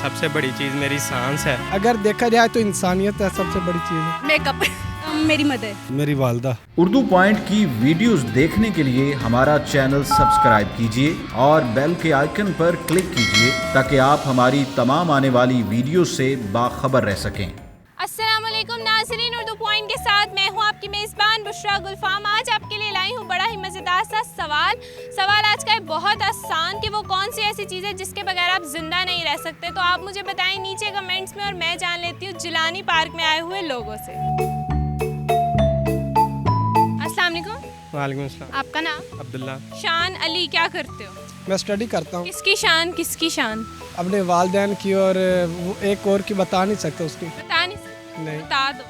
सबसे बड़ी चीज़ मेरी सांस है। अगर देखा जाए तो इंसानियत है सबसे बड़ी चीज़। मेकअप मेरी मदर, मेरी वालदा। उर्दू पॉइंट की वीडियोस देखने के लिए हमारा चैनल सब्सक्राइब कीजिए और बेल के आइकन पर क्लिक कीजिए ताकि आप हमारी तमाम आने वाली वीडियो से बाखबर रह सकें। अस्सलामुअलैकुम नाज़रीन, उर्दू पॉइंट के साथ मैं हूँ आपकी मेज़बान बुशरा गुलफाम। आज आपके लिए लाई हूँ बड़ा ही मज़ेदार सा सवाल आज का है बहुत आसान कि वो कौन सी ऐसी चीज़ है जिसके बगैर आप जिंदा नहीं रह सकते। तो आप मुझे बताएं नीचे कमेंट्स में और मैं जान लेती हूँ जिलानी पार्क में आए हुए लोगों से। अस्सलाम वालेकुम। वालेकुम अस्सलाम। आपका नाम? अब्दुल्ला। शान अली, क्या करते हो? मैं स्टडी करता हूँ किसकी शान? अपने वालिदैन की, और वो एक और की बता नहीं सकता उसकी। बता नहीं सकते? नहीं। बता दो।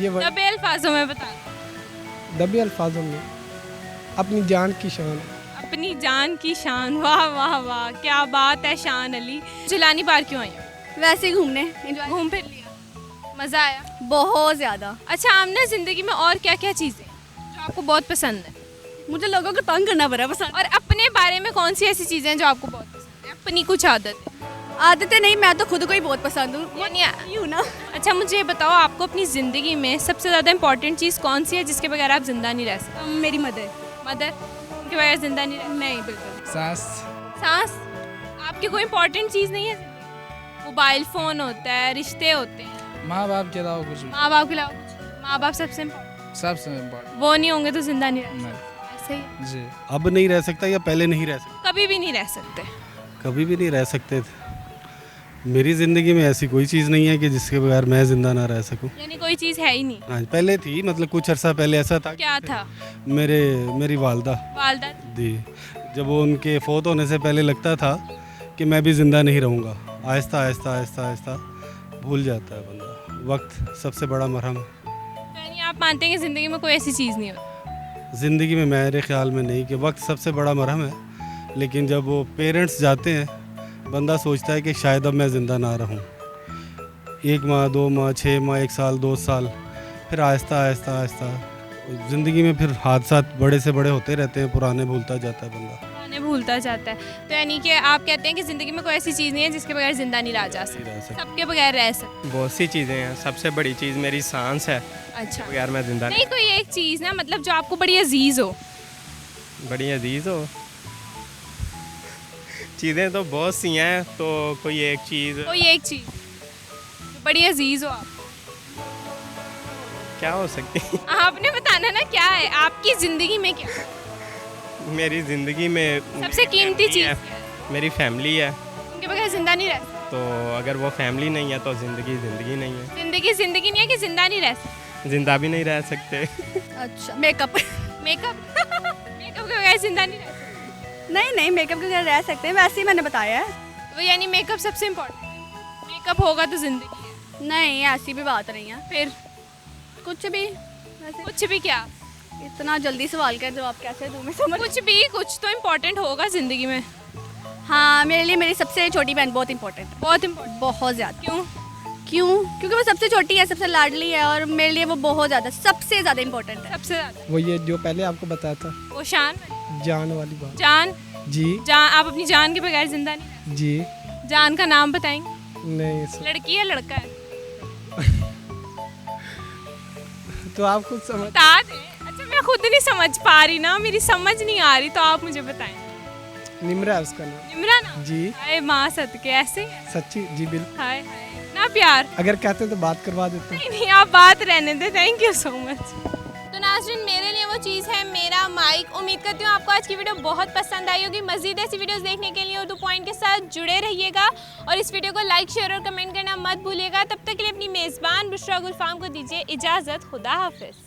ये दबे अल्फाजों में बता दो। दबे अल्फाजों में अपनी जान की शान। अपनी जान की शान, वाह वाह वाह, क्या बात है शान अली। जिलानी पार्क क्यों आई हो? वैसे ही घूमने घूम फिर लिया, मज़ा आया? बहुत ज़्यादा। अच्छा, आमना ज़िंदगी में और क्या क्या चीज़ें जो आपको बहुत पसंद है? मुझे लोगों को तंग करना पड़ा पसंद। और अपने बारे में कौन सी ऐसी चीज़ें हैं जो आपको बहुत पसंद है? अपनी कुछ आदतें नहीं, मैं तो खुद को ही बहुत पसंद हूँ। यानी ना। अच्छा, मुझे ये बताओ, आपको अपनी ज़िंदगी में सबसे ज़्यादा इंपॉर्टेंट चीज़ कौन सी है जिसके बगैर आप जिंदा नहीं रह सकते? मेरी मदर। उनके बगैर जिंदा नहीं रह? नहीं, बिल्कुल। सांस आपकी कोई इंपॉर्टेंट चीज़ नहीं है? मोबाइल फ़ोन होता है, रिश्ते होते हैं, माँ बाप के अलावा कुछ माँ बाप के अलावा कुछ? माँ बाप सबसे सबसे इम्पोर्टेंट। वो नहीं होंगे तो जिंदा नहीं रह सकते। ऐसे ही जी। अब नहीं रह सकता या पहले नहीं रह सकता? कभी भी नहीं रह सकते। कभी भी नहीं रह सकते थे। मेरी ज़िंदगी में ऐसी कोई चीज़ नहीं है कि जिसके बगैर मैं ज़िंदा ना रह सकूं। यानी कोई चीज़ है ही नहीं? हाँ, पहले थी, मतलब कुछ अरसा पहले ऐसा था। क्या था? मेरी वालदा दी, जब वो उनके फ़ौत होने से पहले लगता था कि मैं भी ज़िंदा नहीं रहूँगा। आहिस्ता आहिस्ता आहिस्ता आहिस्ता भूल जाता है बंदा। वक्त सबसे बड़ा मरहम है। तो यानी आप मानते हैं कि ज़िंदगी में कोई ऐसी चीज़ नहीं होती? ज़िंदगी में मेरे ख्याल में नहीं कि वक्त सबसे बड़ा मरहम है, लेकिन जब वो पेरेंट्स जाते हैं बंदा सोचता है कि शायद अब मैं ज़िंदा ना रहूं। 1 माह 2 माह 6 माह 1 साल 2 साल, फिर आहिस्ता आहिस्ता आहिस्ता ज़िंदगी में फिर हादसा बड़े से बड़े होते रहते हैं, पुराने भूलता जाता है बंदा। भूलता जाता है। तो यानी कि आप कहते हैं कि ज़िंदगी में कोई ऐसी चीज़ नहीं है जिसके बगैर ज़िंदा नहीं रह जा सकता? सबके बगैर रह सकते। बहुत सी चीज़ें हैं, सबसे बड़ी चीज़ मेरी सांस है। अच्छा, बगैर मैं जिंदा नहीं, कोई एक चीज़ ना, मतलब जो आपको बड़ी अजीज़ हो। बड़ी अजीज़ हो? चीज़ें तो बहुत सी हैं, तो कोई एक चीज़ जो बड़ी अजीज़ हो आप, क्या हो सकती है? आपने बताना ना क्या है आपकी ज़िंदगी में, क्या मेरी ज़िंदगी में सबसे कीमती चीज़ है, मेरी फैमिली है। उनके बगैर जिंदा नहीं रह सकते? तो अगर वो फैमिली नहीं है तो ज़िंदगी नहीं है। जिंदगी नहीं है कि जिंदा नहीं रह सकते? जिंदा भी नहीं रह सकते। अच्छा, मेकअप मेकअप के बगैर जिंदा नहीं रह सकते? नहीं, मेकअप के बगैर रह सकते हैं, वैसे ही मैंने बताया है। तो यानी मेकअप सबसे इम्पोर्टेंट? मेकअप होगा तो जिंदगी है? नहीं, ऐसी भी बात नहीं है। फिर कुछ भी, वैसे कुछ भी क्या? इतना जल्दी सवाल का जवाब कैसे दूँ मैं, समझ। कुछ तो इम्पोर्टेंट होगा ज़िंदगी में। हाँ, मेरे लिए मेरी सबसे छोटी बहन बहुत इम्पोर्टेंट है। बहुत ज़्यादा। क्यों? क्योंकि वो सबसे छोटी है, सबसे लाडली है, और मेरे लिए वो बहुत ज़्यादा, सबसे ज़्यादा इम्पोर्टेंट है। सबसे ज़्यादा वो ये जो पहले आपको बताया था, वो शान, जान वाली बात। जान जी। आप अपनी जान के बगैर जिंदा नहीं? जी। जान का नाम बताएंगे? नहीं लड़की है लड़का है? तो आप खुद समझ। बता दें। अच्छा, मैं खुद नहीं समझ पा रही ना, मेरी समझ नहीं आ रही, तो आप मुझे बताएं। निम्रा है उसका नाम। निम्रा नाम? जी। हाय माँ सदके, ऐसे सच्ची? जी बिल्कुल। हाय ना प्यार। अगर कहते तो बात करवा देते। नहीं, आप बात रहने दे। Thank you so much. तो नाज़रीन, मेरे लिए वो चीज़ है मेरा माइक। उम्मीद करती हूँ आपको आज की वीडियो बहुत पसंद आई होगी। मज़ीद ऐसी वीडियोस देखने के लिए उर्दू पॉइंट के साथ जुड़े रहिएगा और इस वीडियो को लाइक, शेयर और कमेंट करना मत भूलिएगा। तब तक के लिए अपनी मेज़बान बुशरा गुलफाम को दीजिए इजाज़त। खुदा हाफिज़।